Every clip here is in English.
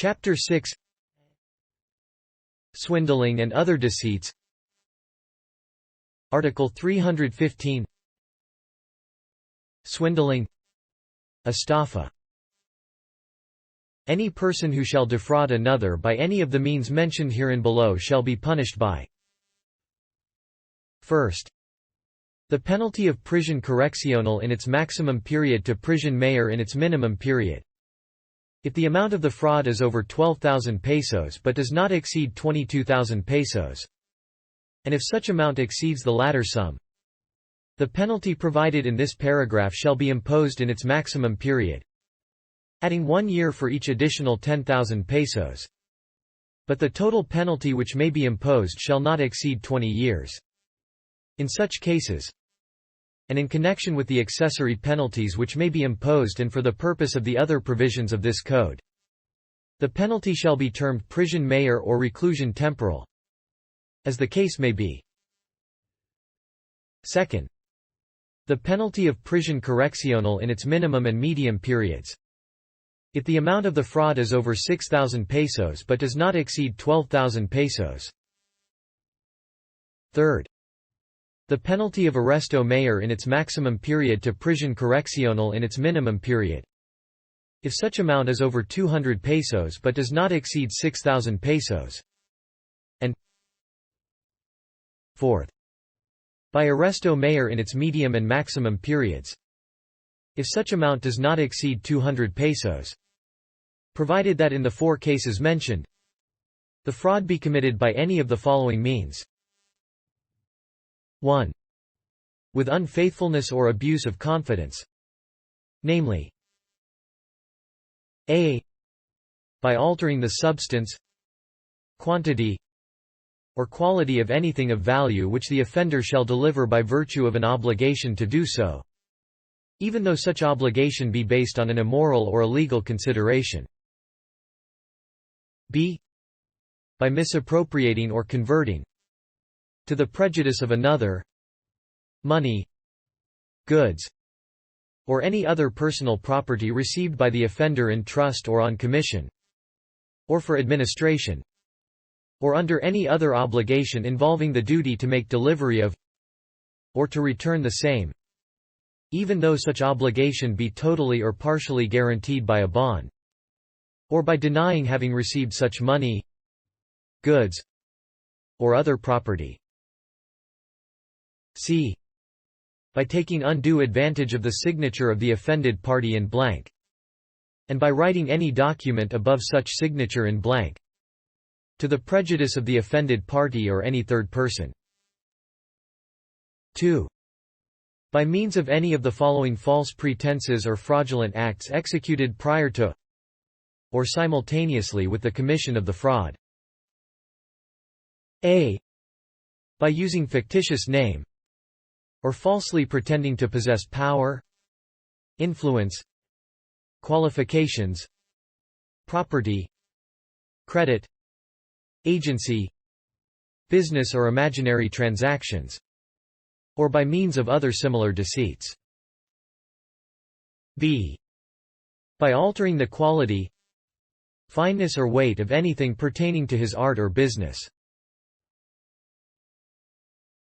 Chapter 6 Swindling and other deceits. Article 315 Swindling. Estafa. Any person who shall defraud another by any of the means mentioned herein below shall be punished by: First, the penalty of prisión correccional in its maximum period to prisión mayor in its minimum period. If the amount of the fraud is over 12,000 pesos but does not exceed 22,000 pesos, and if such amount exceeds the latter sum, the penalty provided in this paragraph shall be imposed in its maximum period, adding 1 year for each additional 10,000 pesos. But the total penalty which may be imposed shall not exceed 20 years. In such cases, and in connection with the accessory penalties which may be imposed and for the purpose of the other provisions of this code, the penalty shall be termed prisión mayor or reclusion temporal, as the case may be. Second, the penalty of prisión correccional in its minimum and medium periods. If the amount of the fraud is over 6,000 pesos but does not exceed 12,000 pesos. Third, the penalty of arresto mayor in its maximum period to prisión correccional in its minimum period. If such amount is over 200 pesos but does not exceed 6,000 pesos. And fourth, by arresto mayor in its medium and maximum periods. If such amount does not exceed 200 pesos. Provided that in the 4 cases mentioned, the fraud be committed by any of the following means. 1. With unfaithfulness or abuse of confidence, namely a. By altering the substance, quantity, or quality of anything of value which the offender shall deliver by virtue of an obligation to do so, even though such obligation be based on an immoral or illegal consideration. b. By misappropriating or converting, to the prejudice of another, money, goods, or any other personal property received by the offender in trust or on commission, or for administration, or under any other obligation involving the duty to make delivery of, or to return the same, even though such obligation be totally or partially guaranteed by a bond, or by denying having received such money, goods, or other property. c. By taking undue advantage of the signature of the offended party in blank, and by writing any document above such signature in blank, to the prejudice of the offended party or any third person. 2. By means of any of the following false pretenses or fraudulent acts executed prior to or simultaneously with the commission of the fraud. a. By using fictitious name, or falsely pretending to possess power, influence, qualifications, property, credit, agency, business or imaginary transactions, or by means of other similar deceits. b. By altering the quality, fineness or weight of anything pertaining to his art or business.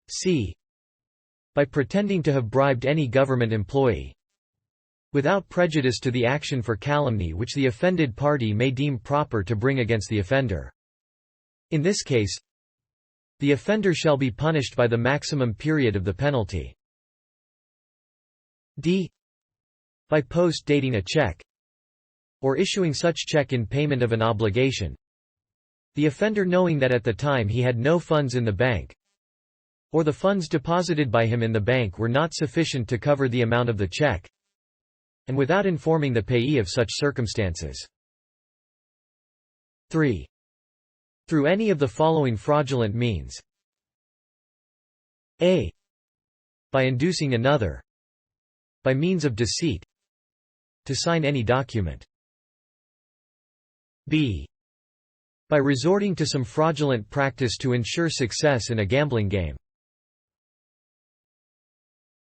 c. By pretending to have bribed any government employee, without prejudice to the action for calumny which the offended party may deem proper to bring against the offender. In this case, the offender shall be punished by the maximum period of the penalty. d. By post-dating a check, or issuing such check in payment of an obligation, the offender knowing that at the time he had no funds in the bank, or the funds deposited by him in the bank were not sufficient to cover the amount of the check, and without informing the payee of such circumstances. 3. Through any of the following fraudulent means. a. By inducing another, by means of deceit, to sign any document. b. By resorting to some fraudulent practice to ensure success in a gambling game.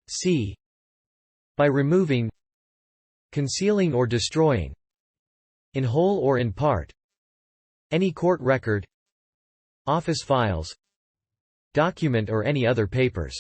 c. By removing, concealing or destroying, in whole or in part, Any court record, office files, document or any other papers.